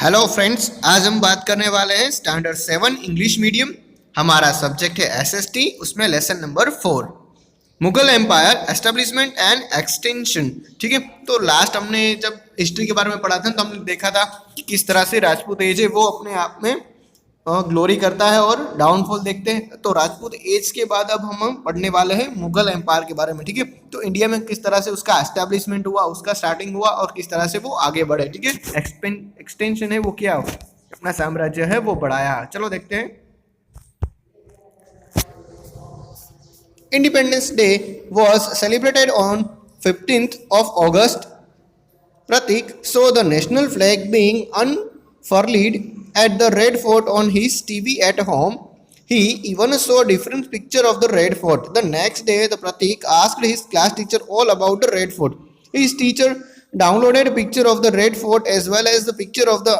Hello friends, आज हम बात करने वाले हैं स्टैंडर्ड 7 इंग्लिश मीडियम। हमारा सब्जेक्ट है एसएसटी, उसमें lesson number 4 Mughal empire establishment and extension. ठीक है, तो लास्ट हमने जब हिस्ट्री के बारे में पढ़ा था तो हमने देखा था कि किस तरह से राजपूत एज है वो अपने आप में ग्लोरी करता है और डाउनफॉल देखते हैं। तो राजपूत एज के बाद अब हम पढ़ने वाले हैं मुगल एम्पायर के बारे में। ठीक है, तो इंडिया में किस तरह से उसका एस्टेब्लिशमेंट हुआ, उसका स्टार्टिंग हुआ और किस तरह से वो आगे बढ़े। ठीक है, एक्सटेंशन है वो क्या हो, अपना साम्राज्य है वो बढ़ाया। चलो देखते हैं। Independence day was celebrated on 15th of August. Pratik saw the national flag being unfurled at the Red Fort on his TV at home. He even saw a different picture of the Red Fort. The next day, the Pratik asked his class teacher all about the Red Fort. His teacher downloaded a picture of the Red Fort as well as the picture of the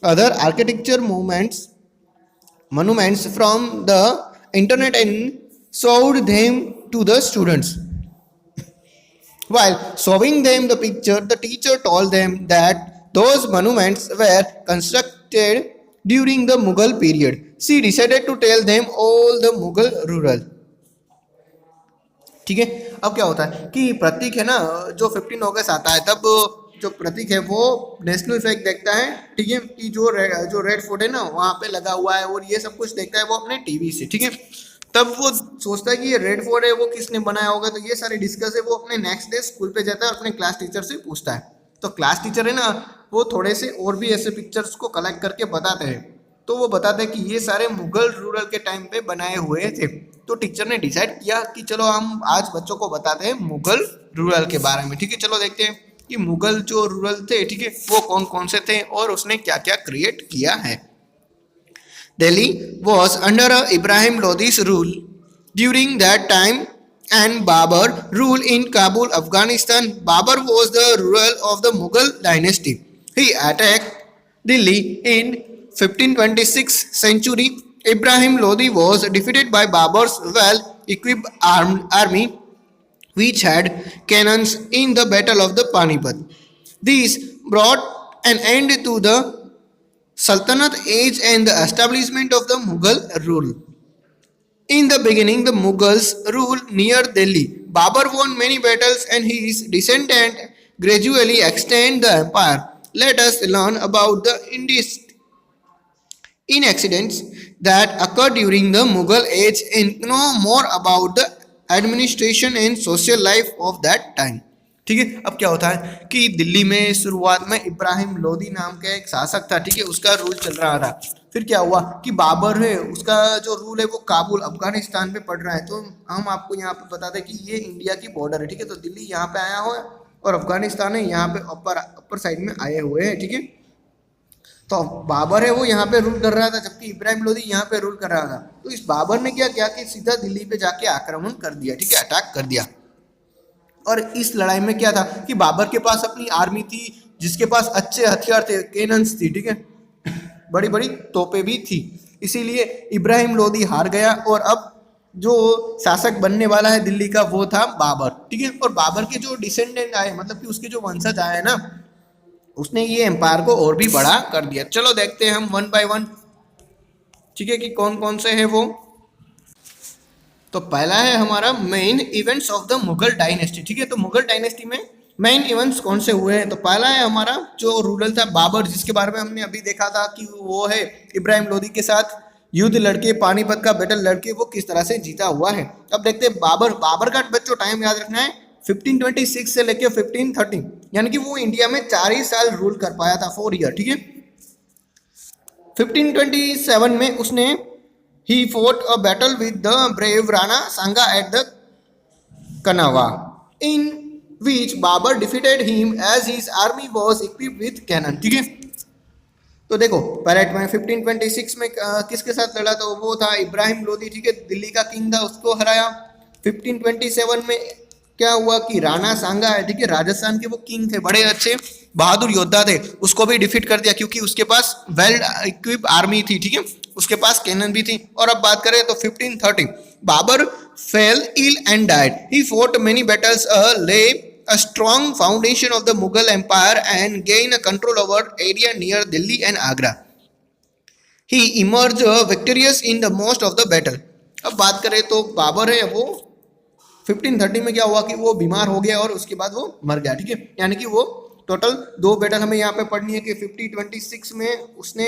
other architecture monuments from the internet and showed them to the students. While showing them the picture, the teacher told them that those monuments were constructed during the Mughal period. She decided to tell them all the Mughal rural. ठीक है, अब क्या होता है कि प्रतीक है ना, जो 15 अगस्त आता है तब जो प्रतीक है वो नेशनल फ्लैग देखता है। ठीक है, कि जो रेड फोर्ट है ना वहाँ पे लगा हुआ है और ये सब कुछ देखता है वो अपने टीवी से। ठीक है, तब वो सोचता है कि ये रेड फोर्ट है वो किसने बनाया होगा। तो ये सारे डिस्कस है वो अपने नेक्स्ट डे स्कूल पे जाता है और अपने क्लास टीचर से पूछता है। तो क्लास टीचर है ना वो थोड़े से और भी ऐसे पिक्चर्स को कलेक्ट करके बताते हैं। तो वो बताते हैं कि ये सारे मुगल रूरल के टाइम पे बनाए हुए थे। तो टीचर ने डिसाइड किया कि चलो हम आज बच्चों को बताते हैं मुगल रूरल के बारे में। ठीक है, चलो देखते हैं कि मुगल जो रूरल थे, ठीक है, वो कौन कौन से थे और उसने क्या क्या क्रिएट किया है। Delhi was under Ibrahim Lodi's rule during that time and Babur ruled in Kabul, Afghanistan. Babur was the ruler of the Mughal dynasty. He attacked Delhi in 1526 century. Ibrahim Lodi was defeated by Babur's well-equipped army which had cannons in the Battle of the Panipat. These brought an end to the Sultanate age and the establishment of the Mughal rule. In the beginning, the Mughals ruled near Delhi. Babur won many battles and his descendants gradually extended the empire. Let us learn about the incidents that occurred during the Mughal age and know more about the administration and social life of that time. ठीक है, अब क्या होता है कि दिल्ली में शुरुआत में इब्राहिम लोदी नाम का एक शासक था। ठीक है, उसका रूल चल रहा था। फिर क्या हुआ कि बाबर है उसका जो रूल है वो काबुल अफगानिस्तान पे पड़ रहा है। तो हम आपको यहाँ पे बता दें कि ये इंडिया की बॉर्डर है। ठीक है, तो दिल्ली यहाँ पे आया हुआ है और अफगानिस्तान है यहाँ पे अपर साइड में आए हुए हैं। ठीक है, तो बाबर है वो यहाँ पे रूल कर रहा था जबकि इब्राहिम लोदी यहाँ पे रूल कर रहा था। तो इस बाबर ने क्या किया कि सीधा दिल्ली पे जाके आक्रमण कर दिया। ठीक है, अटैक कर दिया। और इस लड़ाई में क्या था कि बाबर के पास अपनी आर्मी थी जिसके पास अच्छे हथियार थे, कैनन्स थी। ठीक है, बड़ी बड़ी तोपें भी थी। इसीलिए इब्राहिम लोदी हार गया और अब जो शासक बनने वाला है दिल्ली का वो था बाबर। ठीक है, और बाबर के जो डिसेंडेंट आए, मतलब कि उसके जो वंशज आए ना, उसने ये एम्पायर को और भी बड़ा कर दिया। चलो देखते हैं हम वन बाय वन। ठीक है, कि कौन कौन से है वो। तो पहला है हमारा main events of the Mughal dynasty. ठीक है, तो मुगल डायनेस्टी में मेन इवेंट्स कौन से हुए हैं। तो पहला है हमारा जो रूलर था बाबर, जिसके बारे में हमने अभी देखा था कि वो है इब्राहिम लोदी के साथ युद्ध लड़के, पानीपत का बैटल लड़के वो किस तरह से जीता हुआ है। अब देखते हैं बाबर का बच्चों टाइम याद रखना है 1526 से लेकर 1530, यानी कि वो इंडिया में 4 ही साल रूल कर पाया था, 4 ईयर। ठीक है, 1527 में उसने he fought a battle with the brave Rana Sanga at the Kanava, in which Babur defeated him as his army was equipped with cannon. ठीक है, तो देखो परेड में 1526 में किसके साथ लड़ा था, वो था इब्राहिम लोदी। ठीक है, दिल्ली का किंग था, उसको हराया। 1527 में क्या हुआ कि राणा सांगा है, ठीक है, राजस्थान के वो किंग थे, बड़े अच्छे बहादुर योद्धा थे, उसको भी डिफीट कर दिया क्योंकि उसके पास वेल इक्विप आर्मी थी। ठीक है, उसके पास कैनन भी थी। और अब बात करें तो 1530 Babar fell ill and died. He fought many battles, led a strong foundation of the Mughal Empire and gain a control over area near Delhi and Agra. He emerged victorious in the most of the battle. अब बात करें तो बाबर है वो 1530 में क्या हुआ कि वो बीमार हो गया और उसके बाद वो मर गया, ठीक है। यानी कि वो टोटल 2 बैटल हमें यहाँ पे पढ़नी है कि 5026 में उसने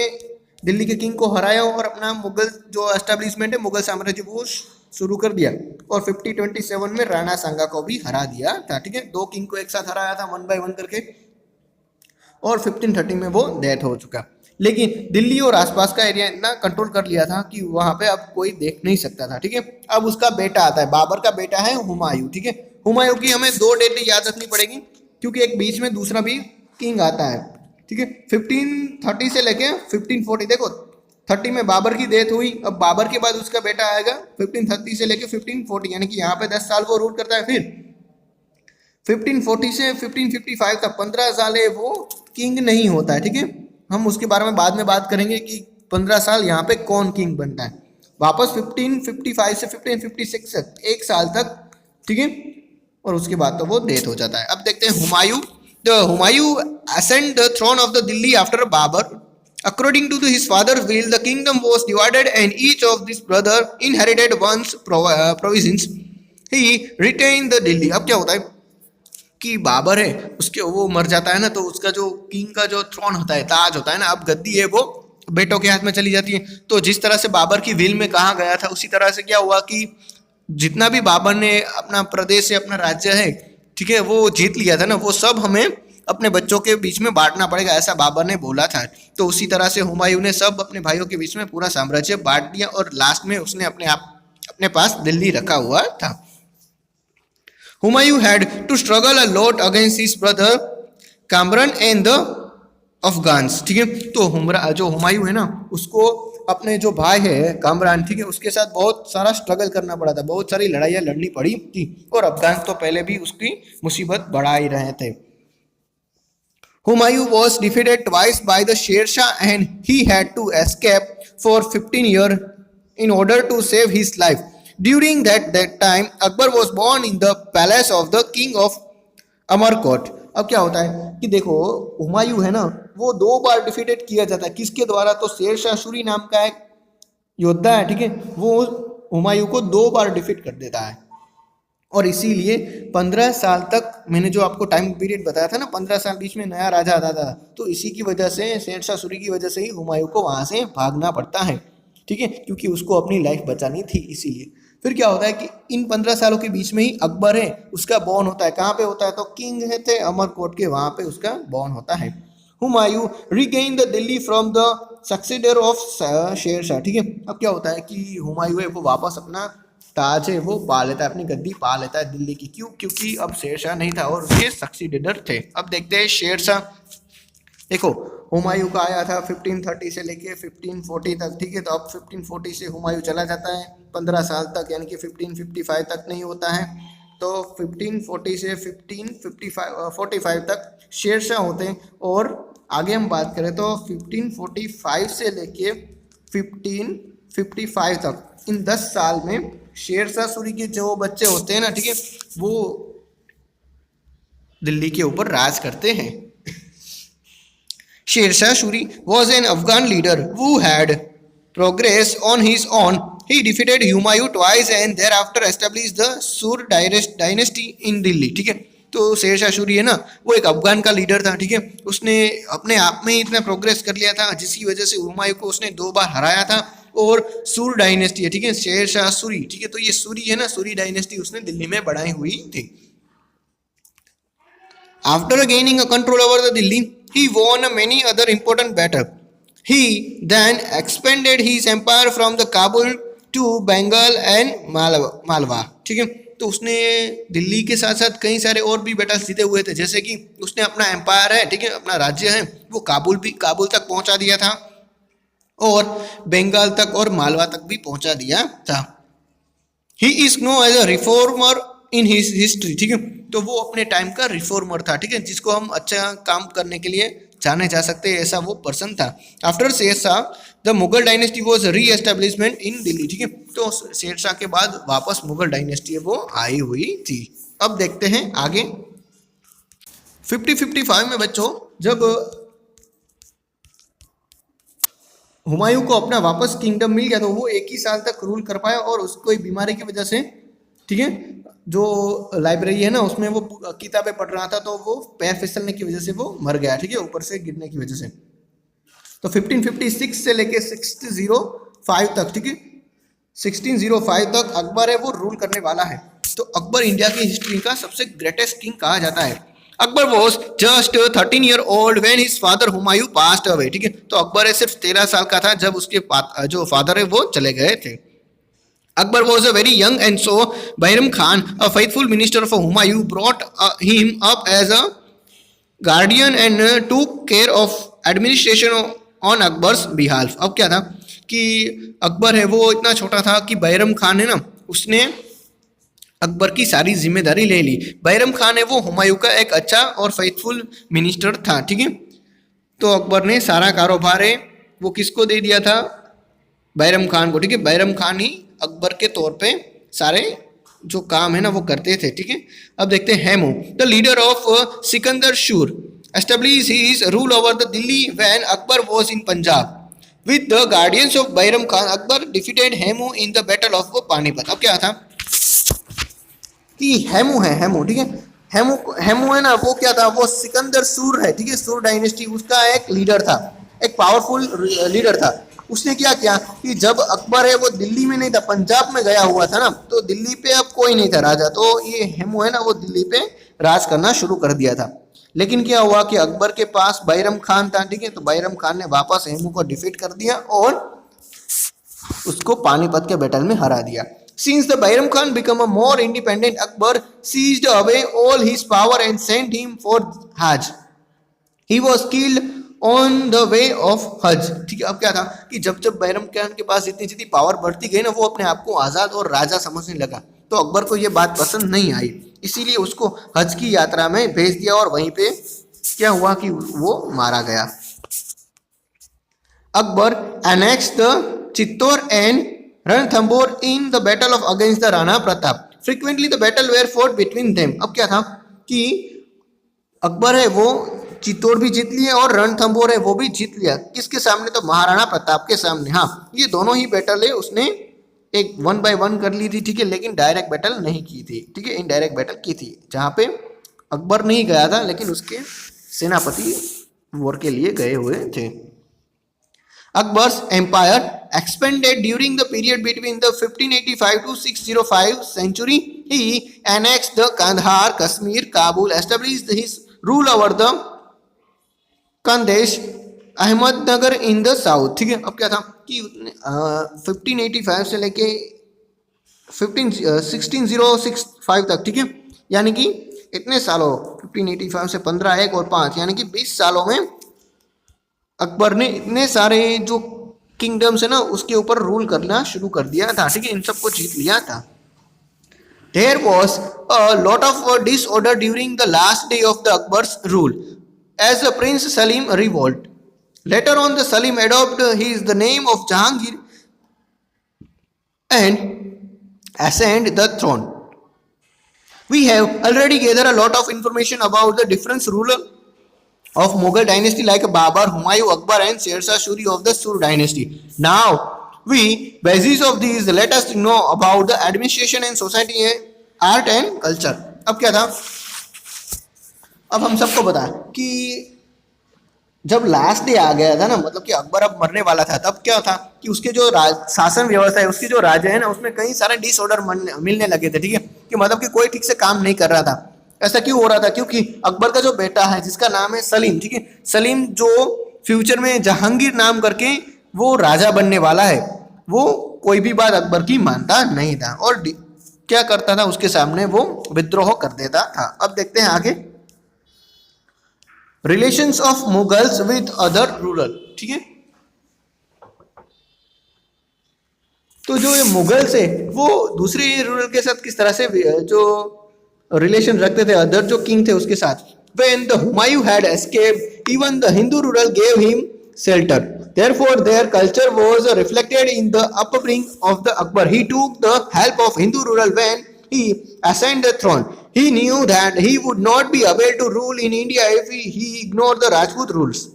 दिल्ली के किंग को हराया और अपना मुगल जो एस्टेब्लिशमेंट है मुगल साम्राज्य वो शुरू कर दिया, और 5027 में राणा सांगा को भी हरा दिया था, ठीक है। 2 किंग को एक साथ हराया था 1 बाय 1 करके, और 1530 में वो डेथ हो चुका। लेकिन दिल्ली और आसपास का एरिया इतना कंट्रोल कर लिया था कि वहां पे अब कोई देख नहीं सकता था, ठीक है। अब उसका बेटा आता है, बाबर का बेटा है हुमायूं, ठीक है। हुमायूं की हमें 2 डेट याद रखनी पड़ेगी क्योंकि एक बीच में दूसरा भी किंग आता है, ठीक है। 1530 से लेके 1540, देखो 30 में बाबर की डेथ हुई, अब बाबर के बाद उसका बेटा आएगा 1530 से लेके 1540, यानी कि यहाँ पे 10 साल वो रूल करता है। फिर 1540 से 1555 तक 15 साल है वो किंग नहीं होता है, ठीक है। हम उसके बारे में बाद में बात करेंगे कि 15 साल यहाँ पे कौन किंग बनता है। वापस 1555 से 1556 तक 1 साल तक, ठीक है, और उसके बाद तो वो डेथ हो जाता है। अब देखते हैं Humayun. The Humayun ascend the throne of the Delhi after Babur. According to his father's will, the kingdom was divided and each of his brother inherited one's province. He retained the Delhi. अब क्या होता है कि बाबर है उसके वो मर जाता है ना, तो उसका जो किंग का जो थ्रोन होता है, ताज होता है ना, अब गद्दी है वो बेटों के हाथ में चली जाती है। तो जिस तरह से बाबर की विल में कहा गया था उसी तरह से क्या हुआ कि जितना भी बाबर ने अपना प्रदेश से अपना राज्य है, ठीक है, वो जीत लिया था ना, वो सब हमें अपने बच्चों के बीच में बांटना पड़ेगा, ऐसा बाबर ने बोला था। तो उसी तरह से हुमायूं ने सब अपने भाइयों के बीच में पूरा साम्राज्य बांट दिया और लास्ट में उसने अपने पास दिल्ली रखा हुआ था। Humayun had to struggle a lot against his brother Kamran and the Afghans, ठीक है। तो जो हुमायूं है ना उसको अपने जो भाई है कामरान, ठीक है, उसके साथ बहुत सारा स्ट्रगल करना पड़ा था, बहुत सारी लड़ाइयाँ लड़नी पड़ी थी, और अफगान तो पहले भी उसकी मुसीबत बढ़ा ही रहे थे। Humayun was defeated twice by the Sher Shah and he had to escape for 15 years in order to save his life. During that time, Akbar was born in the palace of the king of Amarkot. अब क्या होता है कि देखो हुमायूं है ना वो 2 बार defeated किया जाता है, किसके द्वारा, तो शेर शाह सूरी नाम का एक योद्धा है, ठीक है, वो हुमायूं को 2 बार डिफीट कर देता है। और इसीलिए 15 साल तक मैंने जो आपको टाइम पीरियड बताया था ना, 15 साल बीच में नया राजा आता था, तो इसी की वजह से शेर शाह सूरी की वजह से ही हुमायूं को वहाँ से भागना पड़ता है, ठीक है, क्योंकि उसको अपनी लाइफ बचानी थी इसीलिए। फिर क्या होता है कि इन 15 सालों के बीच में ही अकबर है उसका बॉर्न होता है, कहाँ पे होता है, तो किंग है थे अमरकोट के, वहाँ पे उसका बॉर्न होता है। Humayun regain the Delhi from the successor of Sher Shah, ठीक है। अब क्या होता है कि हुमायूं है वो वापस अपना ताज है वो पा लेता है, अपनी गद्दी पा लेता है दिल्ली की। क्यों? क्योंकि अब शेर शाह नहीं था और उसके सक्सीडर थे। अब देखते हैं शेर शाह। देखो हुमायूं का आया था 1530 से लेके 1540 तक, ठीक है, तो अब 1540 से हुमायूं चला जाता है 15 साल तक, यानी कि 1555 तक नहीं होता है, तो 1540 से 1545 तक शेर शाह होते हैं। और आगे हम बात करें तो 1545 से लेके 1555 तक, इन 10 साल में शेर शाह सूरी के जो बच्चे होते हैं ना, ठीक है, वो दिल्ली के ऊपर राज करते हैं। Sher Shah Suri was an Afghan leader who had progressed on his own. He defeated Humayun twice and thereafter established the Sur dynasty in Delhi, ठीक है। तो शेर शाह सूरी है ना वो एक अफगान का लीडर था, ठीक है, उसने अपने आप में ही इतना प्रोग्रेस कर लिया था जिसकी वजह से हुमायूं को उसने 2 बार हराया था। और सूर डायनेस्टी है, ठीक है, शेर शाह सूरी, ठीक है, तो ये सूरी है ना, सूरी डायनेस्टी उसने दिल्ली में बढ़ाई हुई थी। After gaining a control over the Delhi, he won many other important battles. He then expanded his empire from the Kabul to Bengal and Malwa, ठीक है। तो उसने दिल्ली के साथ साथ कई सारे और भी बैटल्स जीते हुए थे, जैसे कि उसने अपना एम्पायर है, ठीक है, अपना राज्य है वो काबुल तक पहुंचा दिया था और बंगाल तक और मालवा तक भी पहुंचा दिया था। He is known as a reformer in his history, ठीक है, तो वो अपने टाइम का रिफॉर्मर था, ठीक है, जिसको हम अच्छा काम करने के लिए जाने जा सकते हैं, ऐसा वो पर्सन था। After Sher Shah the Mughal dynasty was री एस्टेब्लिशमेंट इन दिल्ली, ठीक है, तो शेर शाह के बाद वापस मुगल डायनेस्टी वो आई हुई थी। अब देखते हैं आगे। 50-55 में बच्चों जब हुमायूं को अपना वापस किंगडम मिल गया तो वो एक ही साल तक रूल कर पाया और उसको एक बीमारी की वजह से, ठीक है, जो लाइब्रेरी है ना उसमें वो किताबें पढ़ रहा था तो वो पैर फिसलने की वजह से वो मर गया, ठीक है, ऊपर से गिरने की वजह से। तो 1556 से लेके 1605 तक, ठीक है, 1605 तक अकबर है वो रूल करने वाला है। तो अकबर इंडिया की हिस्ट्री का सबसे ग्रेटेस्ट किंग कहा जाता है। Akbar was just 13 year old when his father Humayun passed away, ठीक है, तो अकबर है सिर्फ 13 साल का था जब उसके जो फादर है वो चले गए थे। Akbar was a very young and so Bairam Khan, a faithful minister of Humayun, brought him up as a guardian and took care of administration on Akbar's behalf. अब क्या था कि अकबर है वो इतना छोटा था कि बैरम खान है ना उसने अकबर की सारी जिम्मेदारी ले ली। बैरम खान है वो हुमायूं का एक अच्छा और फेथफुल मिनिस्टर था, ठीक है, तो अकबर ने सारा कारोबार है वो किसको दे दिया था, बैरम खान को, ठीक है, बैरम खान ही अकबर के तौर पे सारे जो काम है ना वो करते थे, ठीक है। अब देखते हैं Hemu, the leader of Sikandar Sur establish his rule over the Delhi when Akbar was in Punjab with the guardians of Bairam Khan. Akbar defeated Hemu in the battle of Panipat. अब क्या था कि हेमू है, हेमू, ठीक है, हेमू है ना वो क्या था, वो सिकंदर सूर है, ठीक है, सूर डायनेस्टी उसका एक लीडर था, एक पावरफुल लीडर था। उसने क्या किया कि जब अकबर है वो दिल्ली में नहीं था, पंजाब में गया हुआ था ना, तो दिल्ली पे अब कोई नहीं था राजा, तो ये हेमू है ना वो दिल्ली पे राज करना शुरू कर दिया था। लेकिन क्या हुआ कि अकबर के पास बैरम खान था, ठीक है, तो बैरम खान ने वापस हेमू को डिफीट कर दिया और उसको पानीपत के बैटल में हरा दिया। Since the Bairam Khan became a more independent, Akbar seized away all his power and sent him for Hajj. He was killed on the way of Hajj. ठीक है, अब क्या था कि जब बैरम खान के पास जितनी जितनी पावर बढ़ती गई ना वो अपने आप को आज़ाद और राजा समझने लगा, तो अकबर को ये बात पसंद नहीं आई, इसीलिए उसको हज की यात्रा में भेज दिया और वहीं पे क्या हुआ कि वो मारा गया। Akbar annexed the Chittor and Ranthambore in the battle of against the Rana Pratap. Frequently the battle were fought between them. अब क्या था कि अकबर है वो चित्तौड़ भी जीत लिया और रणथंबोर है वो भी जीत लिया, किसके सामने, तो महाराणा प्रताप के सामने। हाँ, ये दोनों ही बैटल है उसने एक 1 by 1 कर ली थी, ठीक है, लेकिन डायरेक्ट बैटल नहीं की थी, ठीक है, इनडायरेक्ट बैटल की थी, जहाँ पे अकबर नहीं गया था लेकिन उसके सेनापति वॉर के लिए गए हुए थे। Akbar's empire expanded during the period between the 1585 to 605 century. He annexed the Kandahar, Kashmir, Kabul, established his rule over the Kandesh, Ahmednagar in the south. ठीक है, अब क्या था कि 1585 से लेके 1605 तक, ठीक है, यानी कि इतने सालों 1585 से 15 1 और 5 यानी कि 20 सालों में अकबर ने इतने सारे जो किंगडम्स है ना उसके ऊपर रूल करना शुरू कर दिया था, ठीक है, इन सबको जीत लिया था। There was a lot of disorder during the last day of the Akbar's rule as the Prince Salim revolt. Later on, the Salim adopted the name of Jahangir and ascended the throne. We have already gathered a lot of information about the different rulers of Mughal dynasty like Babur, Humayun, Akbar and Sher Shah Suri of the Sur dynasty. Now, we, basis of these, let us know about the administration and society, art and culture. अब क्या था, अब हम सबको पता है कि जब लास्ट डे आ गया था ना, मतलब कि अकबर अब मरने वाला था, तब क्या था कि उसके जो शासन व्यवस्था है, उसके जो राजा है ना, उसमें कई सारे डिसऑर्डर मिलने लगे थे, ठीक है, कि मतलब कि कोई ठीक से काम नहीं कर रहा था। ऐसा क्यों हो रहा था, क्योंकि अकबर का जो बेटा है जिसका नाम है सलीम, ठीक है, सलीम जो फ्यूचर में जहांगीर नाम करके वो राजा बनने वाला है, वो कोई भी बात अकबर की मानता नहीं था और क्या करता था, उसके सामने वो विद्रोह कर देता था। अब देखते हैं आगे, relations of Mughals with other rural, ठीक है, तो जो ये मुगल्स है वो दूसरे रूरल के साथ किस तरह से जो रिलेशन रखते थे, अदर जो किंग थे उसके साथ। When the Humayun had escaped, even the Hindu ruler gave him shelter. Therefore, their culture was reflected in the upbringing of the Akbar. He took the help of Hindu ruler when he ascended the throne. He knew that he would not be able to rule in India if he ignored the Rajput rurals.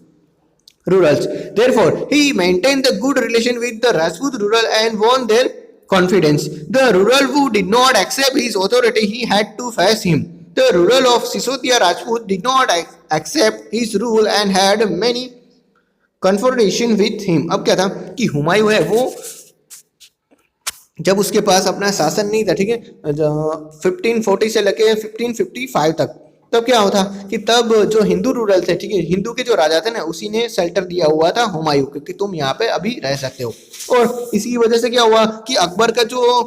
Therefore, he maintained a good relation with the Rajput rural and won their confidence. The rural who did not accept his authority, he had to face him. The rural of Sisodia Rajput did not accept his rule and had many confrontation with him. अब क्या था कि हुमायूं है वो जब उसके पास अपना शासन नहीं था, ठीक है, 1540 से लेके 1555 तक, तब क्या होता कि तब जो हिंदू रूरल थे, ठीक है, हिंदू के जो राजा थे ना, उसी ने शेल्टर दिया हुआ था हुमायूं को कि तुम यहाँ पे अभी रह सकते हो। और इसी वजह से क्या हुआ कि अकबर का जो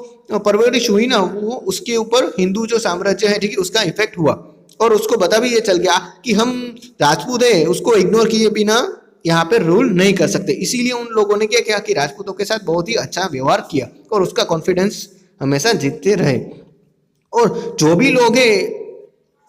परवरिश हुई ना, वो उसके ऊपर हिंदू जो साम्राज्य है, ठीक है, उसका इफेक्ट हुआ और उसको पता भी ये चल गया कि हम राजपूत है, उसको इग्नोर किए बिना यहाँ पे रूल नहीं कर सकते। इसीलिए उन लोगों ने क्या किया कि राजपूतों के साथ बहुत ही अच्छा व्यवहार किया और उसका कॉन्फिडेंस हमेशा जीतते रहे। और जो भी लोग है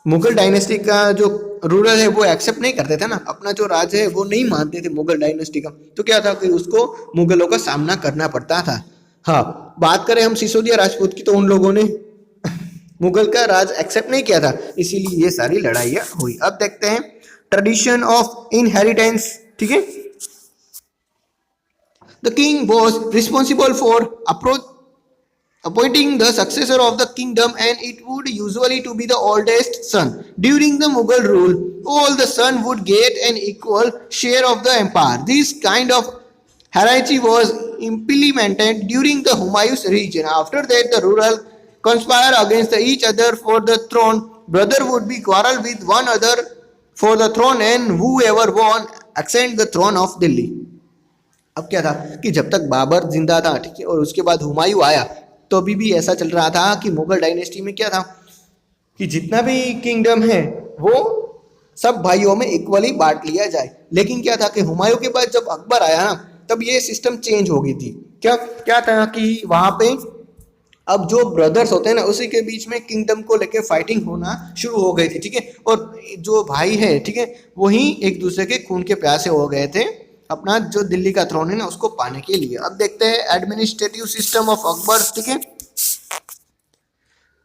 मुगल डायनेस्टी का जो रूलर है वो एक्सेप्ट नहीं करते थे ना, अपना जो राज है वो नहीं मानते थे मुगल डायनेस्टी का, तो क्या था कि उसको मुगलों का सामना करना पड़ता था। हाँ, बात करें हम सिसोदिया राजपूत की, तो उन लोगों ने मुगल का राज एक्सेप्ट नहीं किया था, इसीलिए ये सारी लड़ाइयाँ हुई। अब देखते हैं ट्रेडिशन ऑफ इनहेरिटेंस, ठीक है। The king was responsible for appointing the successor of the kingdom, and it would usually to be the oldest son. During the Mughal rule, all the sons would get an equal share of the empire. This kind of hierarchy was implemented during the Humayun's region. After that, the rural conspire against each other for the throne. Brother would be quarrel with one another for the throne, and whoever won ascend the throne of Delhi. अब क्या था कि जब तक बाबर जिंदा था, ठीक है, और उसके बाद हुमायूं आया, तो अभी भी ऐसा चल रहा था कि मुगल डायनेस्टी में क्या था कि जितना भी किंगडम है वो सब भाइयों में इक्वली बांट लिया जाए। लेकिन क्या था कि हुमायूं के बाद जब अकबर आया ना, तब ये सिस्टम चेंज हो गई थी। क्या क्या था कि वहां पे अब जो ब्रदर्स होते हैं ना, उसी के बीच में किंगडम को लेके फाइटिंग होना शुरू हो गई थी, ठीक है, और जो भाई है, ठीक है, वही एक दूसरे के खून के प्यासे हो गए थे अपना जो दिल्ली का थ्रोन है ना उसको पाने के लिए। अब देखते हैं एडमिनिस्ट्रेटिव सिस्टम ऑफ अकबर, ठीक है।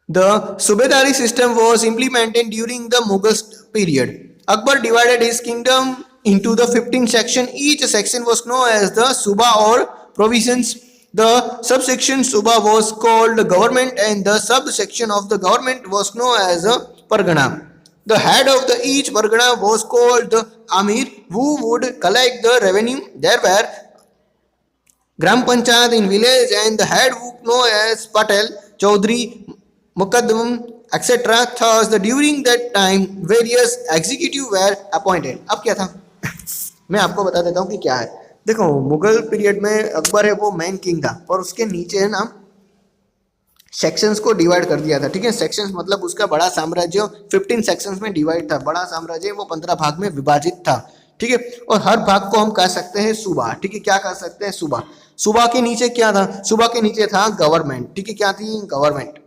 The subedari system was implemented during the Mughal period. Akbar divided his kingdom into the 15 sections. Each section was known as the Suba or provinces. The subsection Suba was called government, and the subsection of the government was known as a Pargana. The head of the each Pargana was called the Amir, who would collect the revenue. There were Gram Panchayat in village, and the head was known as Patel, Chaudhry, Mukaddam, etc. Thus, during that time, various executives were appointed. अब क्या था मैं आपको बता देता हूँ कि क्या है। देखो, मुगल पीरियड में अकबर है वो मेन किंग था, और उसके नीचे है ना सेक्शंस को डिवाइड कर दिया था, ठीक है। सेक्शंस मतलब उसका बड़ा साम्राज्य 15 सेक्शंस में डिवाइड था। बड़ा साम्राज्य वो 15 भाग में विभाजित था, ठीक है, और हर भाग को हम कह सकते हैं सूबा, ठीक है। क्या कह सकते हैं? सूबा। सूबा के नीचे क्या था? सूबा के नीचे था गवर्नमेंट, ठीक है। क्या थी? गवर्नमेंट।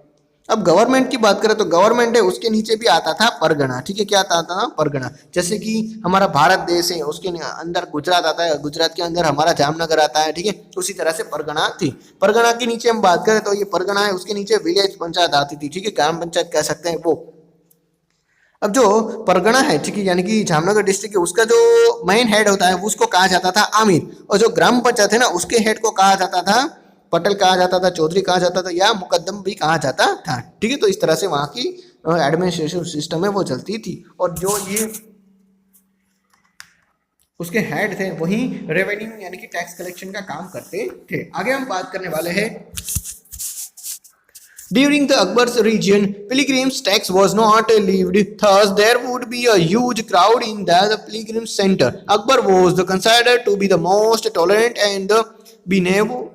अब गवर्नमेंट की बात करें तो गवर्नमेंट है उसके नीचे भी आता था परगना, ठीक है। क्या आता था? परगना। जैसे कि हमारा भारत देश है उसके अंदर गुजरात आता है, गुजरात के अंदर हमारा जामनगर आता है, ठीक है। उसी तरह से परगना थी। परगना के नीचे हम बात करें तो ये परगना है, उसके नीचे विलेज पंचायत आती थी, ठीक है, ग्राम पंचायत कह सकते हैं वो। अब जो परगना है, ठीक है, यानी कि जामनगर डिस्ट्रिक्ट है, उसका जो मेन हेड होता है उसको कहा जाता था आमिर, और जो ग्राम पंचायत है ना उसके हेड को कहा जाता था पटेल कहा जाता था, चौधरी कहा जाता था, या मुकद्दम भी कहा जाता था, ठीक है। तो इस तरह से वहाँ की एडमिनिस्ट्रेशन सिस्टम है वो चलती थी, और जो ये उसके हेड थे वही रेवेन्यू यानी कि टैक्स कलेक्शन का काम करते थे। आगे हम बात करने वाले हैं During the Akbar's region, pilgrims' tax was not levied. Thus, there would be a huge crowd in the pilgrim center. Akbar was considered to be the most tolerant and the benevolent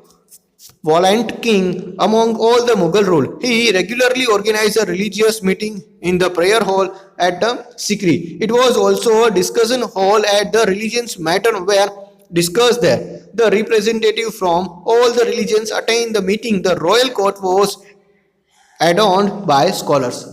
king among all the Mughal rule. He regularly organized a religious meeting in the prayer hall at the Sikri. It was also a discussion hall at the religions matter where discussed there. The representative from all the religions attended the meeting. The royal court was adorned by scholars.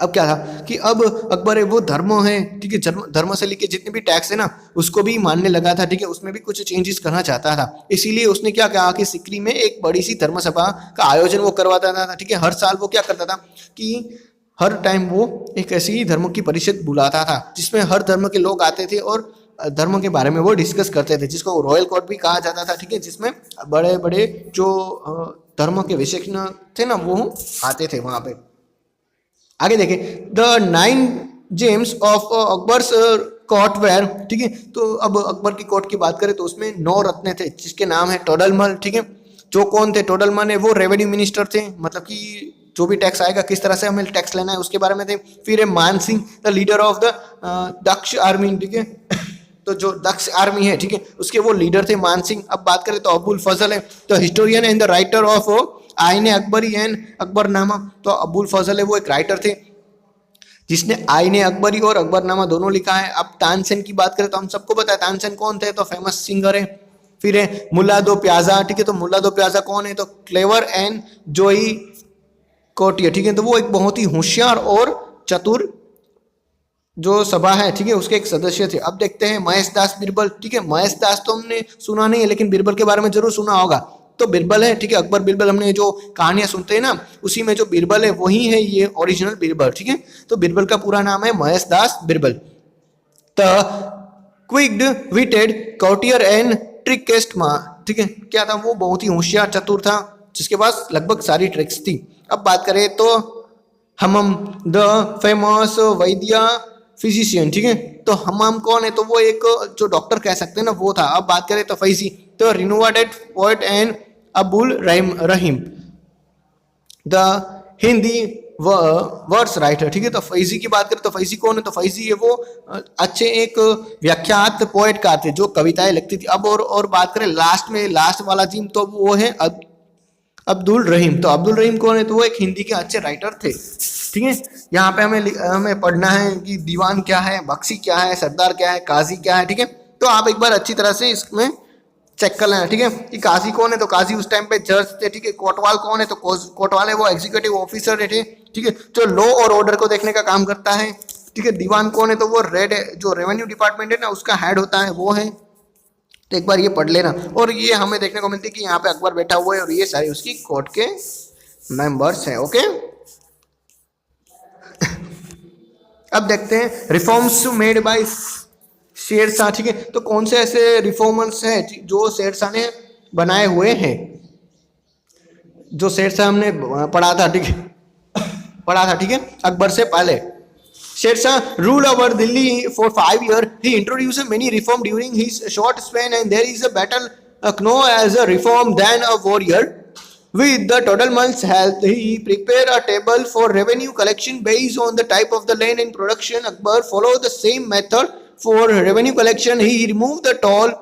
अब क्या था कि अब अकबर है वो धर्म है, ठीक है, धर्म से लेके जितने भी टैक्स है ना उसको भी मानने लगा था, ठीक है, उसमें भी कुछ चेंजेस करना चाहता था। इसीलिए उसने क्या कहा कि सिकरी में एक बड़ी सी धर्म सभा का आयोजन वो करवाता था, ठीक है। हर साल वो क्या करता था कि हर टाइम वो एक ऐसी धर्म की परिषद बुलाता था जिसमें हर धर्म के लोग आते थे और धर्म के बारे में वो डिस्कस करते थे, जिसको रॉयल कोर्ट भी कहा जाता था, ठीक है, जिसमें बड़े बड़े जो धर्म के विशेषज्ञ थे ना वो आते थे वहां पे। आगे देखें, the 9 gems of Akbar's court where, ठीक है। तो अब अकबर की कोर्ट की बात करें तो उसमें 9 रत्न थे जिसके नाम है टोडरमल, ठीक है। जो कौन थे टोडरमल है, वो रेवेन्यू मिनिस्टर थे, मतलब कि जो भी टैक्स आएगा किस तरह से हमें टैक्स लेना है उसके बारे में थे। फिर है Man Singh, the leader of the दक्ष आर्मी, ठीक है। तो जो दक्ष आर्मी है, ठीक है, उसके वो लीडर थे मान सिंह। अब बात करें तो अबुल फजल है, तो historian and the writer of आईने अकबरी एंड अकबरनामा। तो अबुल फजल है वो एक राइटर थे जिसने आईने अकबरी और अकबरनामा दोनों लिखा है। अब तानसेन की बात करें तो हम सबको पता है तानसेन कौन थे, तो फेमस सिंगर है। फिर है मुल्ला दो प्याजा, ठीक है, तो मुल्ला दो प्याजा कौन है, तो क्लेवर एंड जोई कोटिया, ठीक है, तो वो एक बहुत ही होशियार और चतुर जो सभा है, ठीक है, उसके एक सदस्य थे। अब देखते हैं महेश दास बिरबल, ठीक है। महेश दास तो हमने सुना नहीं है लेकिन बिरबल के बारे में जरूर सुना होगा। तो बिरबल है, ठीक है, अकबर बिरबल हमने जो कहानियां सुनते हैं ना उसी में जो बिरबल है वही है ये ओरिजिनल बिरबल, ठीक है। तो बिरबल का पूरा नाम है Mahesh Das Birbal. The quick witted courtier and trickiest मा, ठीक है, क्या था वो बहुत ही होशियार चतुर था जिसके पास लगभग सारी ट्रिक्स थी। अब बात करें तो हमम द फेमस वैद्य फिजिशियन, ठीक है, तो हमाम कौन है, तो वो एक जो डॉक्टर कह सकते हैं ना वो था। अब बात करें तो फैजी, तो renovated poet and Abul Rahim the Hindi words writer, ठीक है। तो फैजी की बात करें तो फैजी कौन है, तो फैजी है वो अच्छे एक व्याख्यात पोएट का थे जो कविताएं लिखती थी। अब और बात करें लास्ट वाला जीम, तो वो है अब्दुल रहीम। तो अब्दुल रहीम कौन है, तो वो एक हिंदी के अच्छे राइटर थे, ठीक है। यहाँ पे हमें पढ़ना है कि दीवान क्या है, बख्शी क्या है, सरदार क्या है, काजी क्या है, ठीक है। तो आप एक बार अच्छी तरह से इसमें चेक कर लेना, ठीक है, कि काजी कौन है, तो काजी उस टाइम पे जज थे, ठीक है। कोटवाल कौन है, तो कोटवाल है वो एग्जीक्यूटिव ऑफिसर थे, ठीक है, जो लॉ और ऑर्डर को देखने का काम करता है, ठीक है। दीवान कौन है, तो वो जो रेवेन्यू डिपार्टमेंट है ना उसका हेड होता है वो है। तो एक बार ये पढ़ लेना। और ये हमें देखने को मिलती है कि यहाँ पे अकबर बैठा हुआ है और ये सारे उसकी कोर्ट के मेंबर्स हैं, ओके। अब देखते हैं रिफॉर्म्स मेड बाय शेरशाह, ठीक है। तो कौन से ऐसे रिफॉर्मर्स हैं जो शेरशाह ने बनाए हुए हैं, जो शेरशाह हमने पढ़ा था, ठीक है, ठीक है, अकबर से पहले। Shershah ruled over Delhi for 5 years. He introduced many reforms during his short span, and there is a battle known as a reform than a warrior. With the Todelmal's help, he prepared a table for revenue collection based on the type of the land in production. Akbar followed the same method for revenue collection. He removed the toll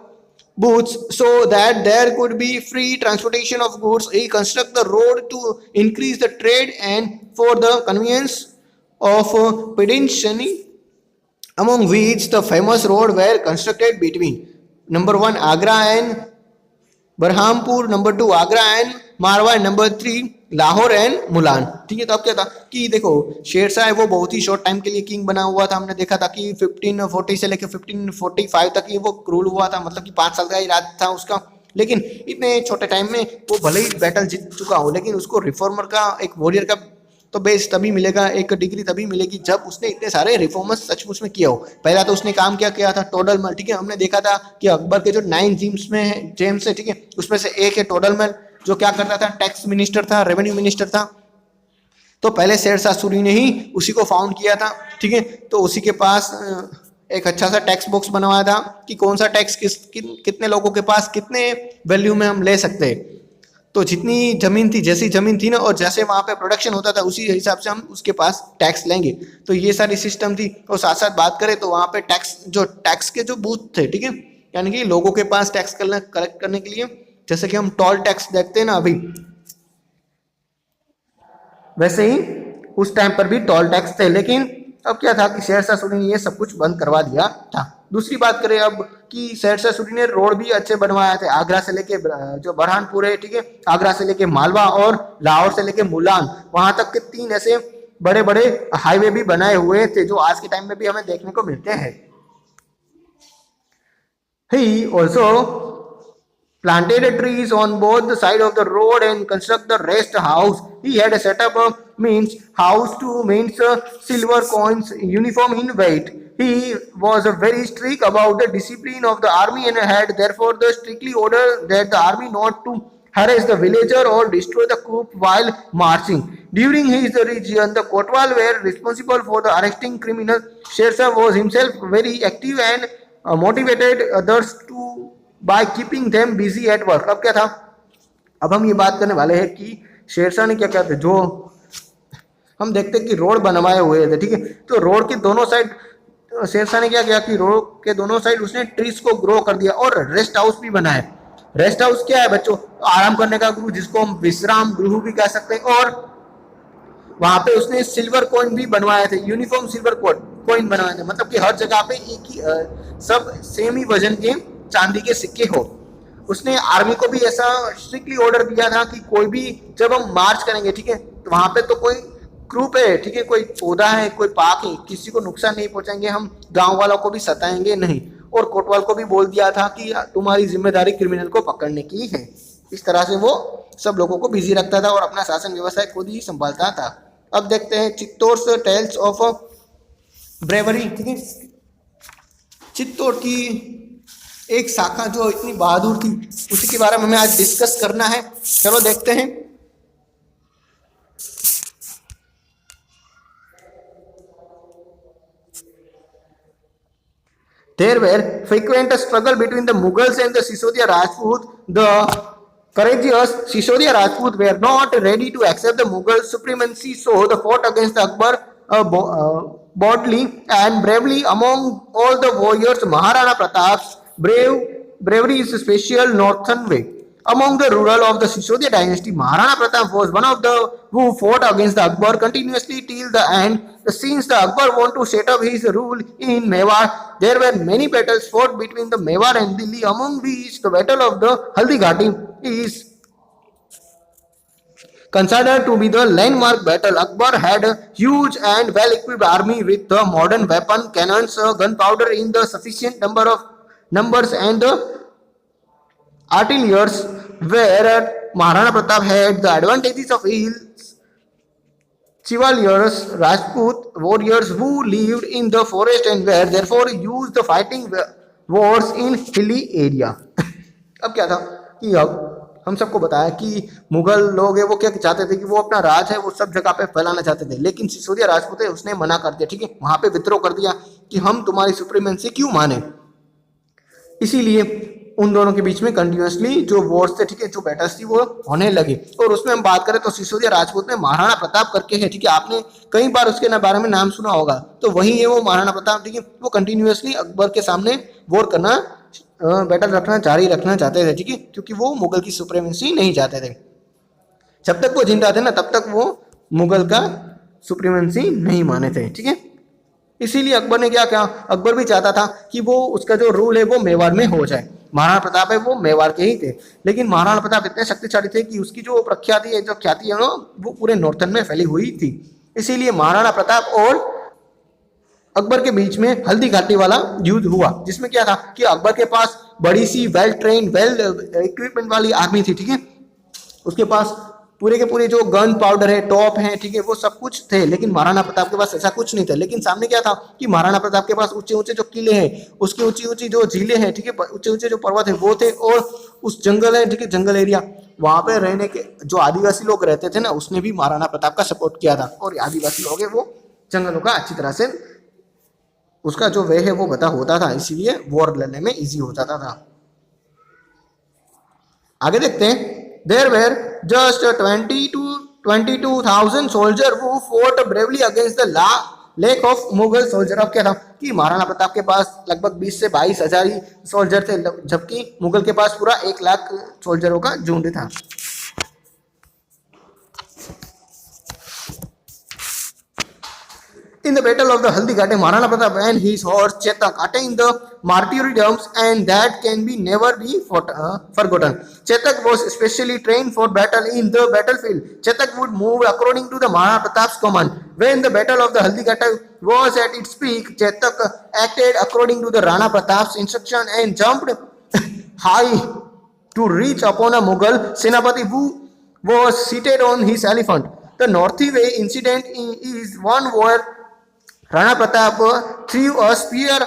booths so that there could be free transportation of goods. He constructed the road to increase the trade and for the convenience of pedestrians, among which the famous road were constructed between number 1 Agra and Berhampur, number 2 Agra and Marwa, number 3 Lahore and Multan, ठीक है। तो अब क्या था कि देखो शेरशाह है वो बहुत ही शॉर्ट टाइम के लिए किंग बना हुआ था। हमने देखा था कि 1540 से लेकर 1545 तक ये वो रूल हुआ था, मतलब कि 5 साल का ही राज था उसका। लेकिन इतने छोटे टाइम में वो भले ही बैटल जीत चुका हो लेकिन उसको रिफॉर्मर का, एक वॉरियर का तो बेस तभी मिलेगा, एक डिग्री तभी मिलेगी जब उसने इतने सारे रिफॉर्मर्स सचमुच में किया हो। पहला तो उसने काम क्या किया था, टोडरमल, ठीक है। हमने देखा था कि अकबर के जो 9 जेम्स है, ठीक है, उसमें से एक है टोडरमल जो क्या करता था, टैक्स मिनिस्टर था, रेवेन्यू मिनिस्टर था। तो पहले शेरशाह सूरी ने ही उसी को फाउंड किया था, ठीक है। तो उसी के पास एक अच्छा सा टैक्स बॉक्स बनवाया था कि कौन सा टैक्स कितने लोगों के पास कितने वैल्यू में हम ले सकते हैं। तो जितनी जमीन थी, जैसी जमीन थी ना और जैसे वहां पे प्रोडक्शन होता था उसी हिसाब से हम उसके पास टैक्स लेंगे। तो ये सारी सिस्टम थी। और साथ साथ बात करें तो वहां पे टैक्स के जो बूथ थे, ठीक है, यानी कि लोगों के पास टैक्स कलेक्ट करने के लिए, जैसे कि हम टोल टैक्स देखते हैं ना अभी, वैसे ही उस टाइम पर भी टोल टैक्स थे। लेकिन अब क्या था कि शेरशाह सूरी ने ये सब कुछ बंद करवा दिया था। दूसरी बात करें अब कि शेरशाह सूरी ने रोड भी अच्छे बनवाए थे, आगरा से लेके जो बरहानपुर है, ठीक है, आगरा से लेके मालवा और लाहौर से लेके मुलान, वहां तक के 3 ऐसे बड़े बड़े हाईवे भी बनाए हुए थे जो आज के टाइम में भी हमें देखने को मिलते हैं। He also planted trees on both the side of the road and construct the rest house. He had set up a means house to means silver coins uniform in weight. He was very strict about the discipline of the army and had therefore the strictly ordered that the army not to harass the villager or destroy the coup while marching. During his region, the Kotwal were responsible for the arresting criminals. Sher Shah was himself very active and motivated others to by keeping them busy at work. अब क्या था, अब हम ये बात करने वाले हैं कि शेरशाह ने क्या क्या था, जो हम देखते हैं कि रोड बनवाए हुए थे, ठीक है। तो रोड के दोनों साइड शेरशाह ने क्या किया कि रोड के दोनों साइड उसने ट्रीज को ग्रो कर दिया और रेस्ट हाउस भी बनाया। रेस्ट हाउस क्या है बच्चों, आराम करने का गृह, जिसको हम विश्राम गृह भी कह सकते हैं। और वहां पे उसने सिल्वर कॉइन भी बनवाए थे, यूनिफॉर्म सिल्वर कॉइन बनवाए थे, मतलब कि हर जगह पे एक ही सब सेम ही वजन के चांदी के सिक्के हो। उसने आर्मी को भी ऐसा स्ट्रिक्टली ऑर्डर दिया था कि कोई भी जब हम मार्च करेंगे, ठीक है, तो वहां पे तो कोई ग्रुप है, ठीक है, कोई पौधा है, कोई पार्क है, किसी को नुकसान नहीं पहुंचाएंगे, हम गांव वालों को भी सताएंगे नहीं। और कोतवाल को भी बोल दिया था कि तुम्हारी जिम्मेदारी क्रिमिनल को पकड़ने की है। इस तरह से वो सब लोगों को बिजी रखता था और अपना शासन व्यवस्था खुद ही संभालता था। अब देखते हैं चित्तौड़ टेल्स ऑफ ब्रेवरी, ठीक है। चित्तौड़ की एक शाखा जो इतनी बहादुर थी, उसी के बारे में हमें आज डिस्कस करना है। चलो देखते हैं। There were frequent struggle between the Mughals and the Sisodiya Rajput. The courageous Sisodiya Rajput were not ready to accept the Mughal supremacy, so they fought against Akbar boldly and bravely. Among all the warriors, Maharana Pratap's bravery is a special northern way. Among the ruler of the Sisodiya dynasty, Maharana Pratap was one of the who fought against the Akbar continuously till the end. Since the Akbar wanted to set up his rule in Mewar, there were many battles fought between the Mewar and Delhi, among which the Battle of the Haldi Ghati is considered to be the landmark battle. Akbar had a huge and well-equipped army with the modern weapon, cannons, gunpowder in the sufficient numbers, and the artilleers, where Maharana Pratap had the advantages of his Chevaliers, Rajput warriors who lived in the forest and were therefore used the fighting wars in hilly area. अब क्या था कि अब हम सबको बताया कि मुगल लोग है वो क्या चाहते थे कि वो अपना राज है वो सब जगह पे फैलाना चाहते थे, लेकिन सिसोदिया राजपूत है उसने मना कर दिया, ठीक है, वहां पे विद्रोह कर दिया कि हम तुम्हारी सुप्रीमेंसी क्यों माने। इसीलिए उन दोनों के बीच में कंटिन्यूसली जो वॉर्स थे, ठीक है, जो बैटल्स थी वो होने लगे। और उसमें हम बात करें तो सिसोदिया राजपूत में महाराणा प्रताप करके है, ठीक है, आपने कई बार उसके बारे में नाम सुना होगा, तो वही है वो महाराणा प्रताप, ठीक है। वो कंटिन्यूसली अकबर के सामने वॉर करना, बैटल रखना जारी रखना चाहते थे, ठीक है, क्योंकि वो मुगल की सुप्रीमेंसी नहीं चाहते थे। जब तक वो जिंदा थे ना तब तक वो मुगल का सुप्रीमेंसी नहीं माने थे, ठीक है। इसीलिए अकबर ने क्या किया, अकबर भी चाहता था कि वो उसका जो रूल है वो मेवाड़ में हो जाए। महाराणा प्रताप है वो मेवाड़ के ही थे, लेकिन महाराणा प्रताप इतने शक्तिशाली थे कि उसकी जो प्रख्याति है, जो ख्याति है ना, वो पूरे नॉर्थन में फैली हुई थी। इसीलिए महाराणा प्रताप और अकबर के बीच में हल्दी घाटी वाला युद्ध हुआ, जिसमें क्या था कि अकबर के पास बड़ी सी वेल ट्रेन वेल इक्विपमेंट वाली आर्मी थी, ठीक है, उसके पास पूरे के पूरे जो गन पाउडर है, टॉप है, ठीक है, वो सब कुछ थे, लेकिन महाराणा प्रताप के पास ऐसा कुछ नहीं था। लेकिन सामने क्या था कि महाराणा प्रताप के पास ऊंचे ऊंचे जो किले हैं, उसकी ऊंची ऊंची जो झीलें हैं, ठीक है, ऊंचे ऊंचे जो पर्वत है वो थे, और उस जंगल है, ठीक है, जंगल एरिया, वहां पे रहने के जो आदिवासी लोग रहते थे ना, उसने भी महाराणा प्रताप का सपोर्ट किया था। और आदिवासी लोग है वो जंगलों का अच्छी तरह से उसका जो वे है वो बता होता था, इसीलिए वॉर लड़ने में इजी हो जाता था। आगे देखते हैं। There were just 22,000 soldiers who fought bravely against the lack of Mughal soldier। अब क्या था कि महाराणा प्रताप के पास लगभग 20 से 22 हजार ही सोल्जर थे, जबकि मुगल के पास पूरा 1 लाख सोल्जरों का झुंड था। In the battle of the Haldighati, Maharana Pratap and his horse Chetak attained the martyrdoms, and that can be never be forgotten. Chetak was specially trained for battle in the battlefield. Chetak would move according to the Maharana Pratap's command. When the battle of the Haldighati was at its peak, Chetak acted according to the Rana Pratap's instruction and jumped high to reach upon a Mughal Senapati who was seated on his elephant. The Northy Way incident is one where Rana Pratap threw a spear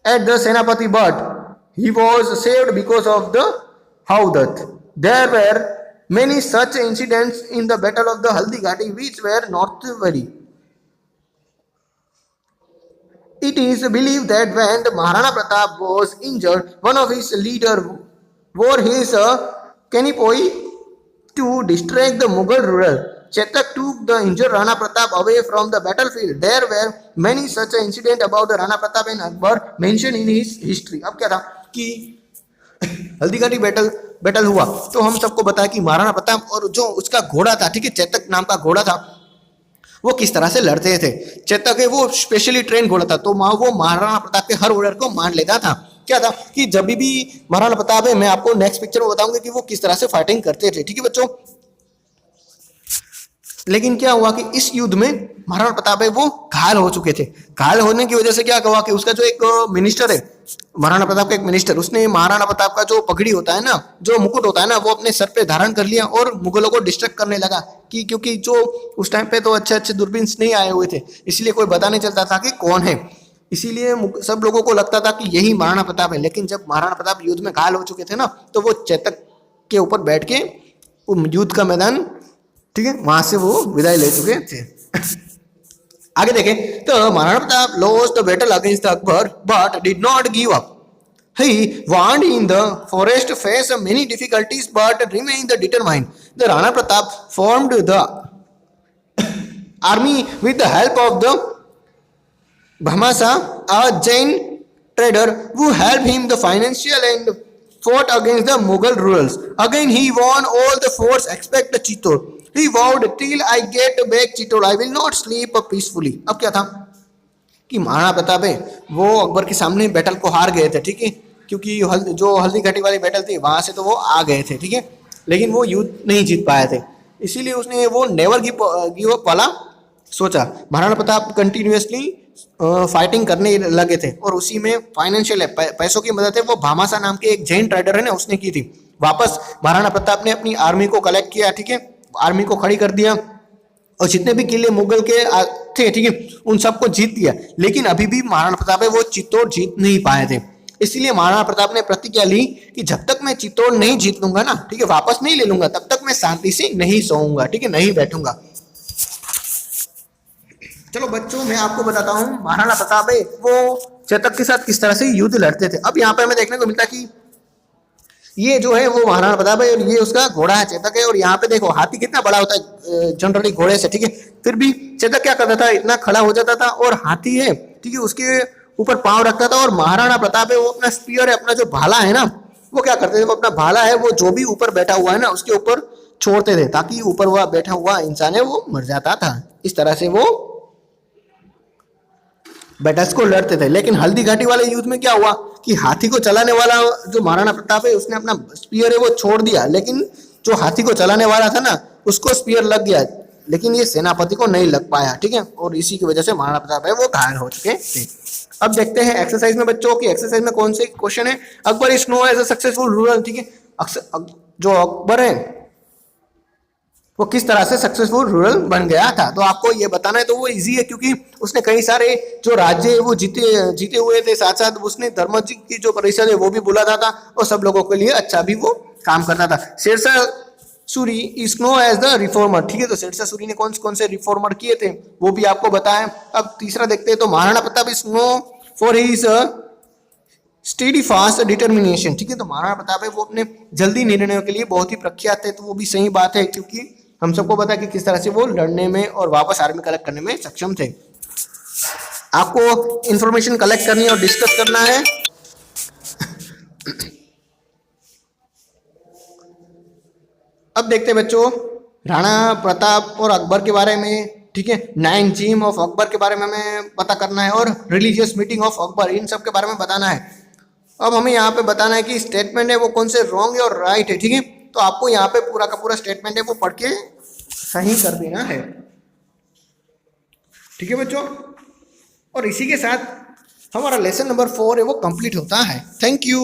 at the Senapati, but he was saved because of the Haudat. There were many such incidents in the Battle of the Haldighati which were noteworthy. It is believed that when the Maharana Pratap was injured, one of his leaders wore his canopy to distract the Mughal ruler. Chetak took the injured Rana Pratap away from the battlefield. There were many such incidents about the Rana Pratap and Akbar mentioned in his history. अब क्या था कि Haldighati battle हुआ तो हम सबको बताया कि महाराणा प्रताप और जो उसका घोड़ा था, ठीक है, चेतक नाम का घोड़ा था, वो किस तरह से लड़ते थे। चेतक है वो स्पेशली ट्रेन घोड़ा था, तो वो महाराणा प्रताप के हर ऑर्डर को मान लेता था। क्या था कि जब भी महाराणा प्रताप है, मैं आपको नेक्स्ट पिक्चर में बताऊंगा कि वो किस तरह से फाइटिंग करते थे, ठीक है बच्चों। लेकिन क्या हुआ कि इस युद्ध में महाराणा प्रताप है वो घायल हो चुके थे। घायल होने की वजह से क्या हुआ कि उसका जो एक मिनिस्टर है, महाराणा प्रताप का एक मिनिस्टर, उसने महाराणा प्रताप का जो पगड़ी होता है ना, जो मुकुट होता है ना, वो अपने सर पे धारण कर लिया और मुगलों को डिस्ट्रैक्ट करने लगा कि क्योंकि जो उस टाइम पे तो अच्छे अच्छे दूरबीन नहीं आए हुए थे, इसलिए कोई पता नहीं चलता था कि कौन है, इसीलिए सब लोगों को लगता था कि यही महाराणा प्रताप है। लेकिन जब महाराणा प्रताप युद्ध में घायल हो चुके थे ना, तो वो चेतक के ऊपर बैठ के वो युद्ध का मैदान, ठीक है, वहां से वो विदाई ले चुके थे। आगे देखें तो Maharana Pratap lost the battle against Akbar but did not give up. He wandered in the forest, faced many difficulties but remained determined. The Rana Pratap formed the army with the help of the Bhamasa, a Jain trader who helped him the financial and fought against the Mughal rulers. Again he won all the forts except Chittor. He vowed, till I get back Chittor, I will not sleep peacefully. अब क्या था कि महाराणा प्रताप है वो अकबर के सामने battle को हार गए थे, ठीक है, क्योंकि जो हल्दीघाटी वाली बैटल थी वहां से तो वो आ गए थे, ठीक है, लेकिन वो युद्ध नहीं जीत पाए थे, इसीलिए उसने वो नेवर गिव अप वाला सोचा। महाराणा प्रताप कंटिन्यूसली फाइटिंग करने लगे थे और उसी में फाइनेंशियल पैसों की मदद है वो भामासा नाम के एक जैन ट्रेडर है ना, उसने की थी। वापस महाराणा प्रताप ने अपनी आर्मी को कलेक्ट किया, ठीक है, आर्मी को खड़ी कर दिया और जितने भी किले मुगल के थे, ठीक है, उन सबको जीत दिया। लेकिन अभी भी महाराणा प्रताप है वो चित्तौड़ जीत नहीं पाए थे, इसलिए महाराणा प्रताप ने प्रतिज्ञा ली कि जब तक मैं चित्तौड़ नहीं जीत लूंगा ना, ठीक है, वापस नहीं ले लूंगा, तब तक मैं शांति से नहीं सोऊंगा, ठीक है, नहीं बैठूंगा। चलो बच्चों मैं आपको बताता हूँ महाराणा प्रताप है वो चेतक के साथ किस तरह से युद्ध लड़ते थे। अब यहाँ पे हमें देखने को मिलता कि ये जो है वो महाराणा प्रताप है और ये उसका घोड़ा है चेतक है, और यहाँ पे देखो हाथी कितना बड़ा होता है जनरली घोड़े से, ठीक है, फिर भी चेतक क्या करता था, इतना खड़ा हो जाता था और हाथी है, ठीक है, उसके ऊपर पांव रखता था और महाराणा प्रताप है वो अपना स्पीयर है, अपना जो भाला है ना, वो क्या करते थे, वो अपना भाला है वो जो भी ऊपर बैठा हुआ है ना उसके ऊपर छोड़ते थे ताकि ऊपर हुआ बैठा हुआ इंसान है वो मर जाता था। इस तरह से वो बैटल्स को लड़ते थे। लेकिन हल्दीघाटी वाले युद्ध में क्या हुआ कि हाथी को चलाने वाला जो महाराणा प्रताप है उसने अपना स्पीयर है वो छोड़ दिया, लेकिन जो हाथी को चलाने वाला था ना उसको स्पीयर लग गया, लेकिन ये सेनापति को नहीं लग पाया, ठीक है, और इसी की वजह से महाराणा प्रताप है वो घायल हो चुके थे। अब देखते हैं एक्सरसाइज में बच्चों की, एक्सरसाइज में कौन से क्वेश्चन है। Akbar is known as a successful ruler, ठीक है, जो अकबर है वो किस तरह से सक्सेसफुल रूरल बन गया था, तो आपको ये बताना है। तो वो इजी है क्योंकि उसने कई सारे जो राज्य वो जीते हुए थे, साथ साथ उसने धर्मजी की जो परिषद है वो भी बुलाता था और सब लोगों के लिए अच्छा भी वो काम करता था। Sher Shah Suri is known as the reformer, ठीक है, तो शेरशाह सूरी ने कौन से रिफॉर्मर किए थे वो भी आपको बताया। अब तीसरा देखते हैं, तो Maharana Pratap is known for his steady fast determination, ठीक है, तो महाराणा प्रताप है वो अपने जल्दी निर्णयों के लिए बहुत ही प्रख्यात है, तो वो भी सही बात है क्योंकि हम सबको पता है कि किस तरह से वो लड़ने में और वापस आर्मी कलेक्ट करने में सक्षम थे। आपको इंफॉर्मेशन कलेक्ट करनी है और डिस्कस करना है। अब देखते हैं बच्चों राणा प्रताप और अकबर के बारे में ठीक है। 9 जीम ऑफ अकबर के बारे में हमें पता करना है और रिलीजियस मीटिंग ऑफ अकबर, इन सब के बारे में बताना है। अब हमें यहाँ पे बताना है कि स्टेटमेंट है वो कौन से रॉन्ग है और राइट है, ठीक है। तो आपको यहाँ पे पूरा का पूरा स्टेटमेंट है वो पढ़ के सही कर देना है, ठीक है बच्चों। और इसी के साथ हमारा लेसन नंबर 4 है वो कंप्लीट होता है। Thank you.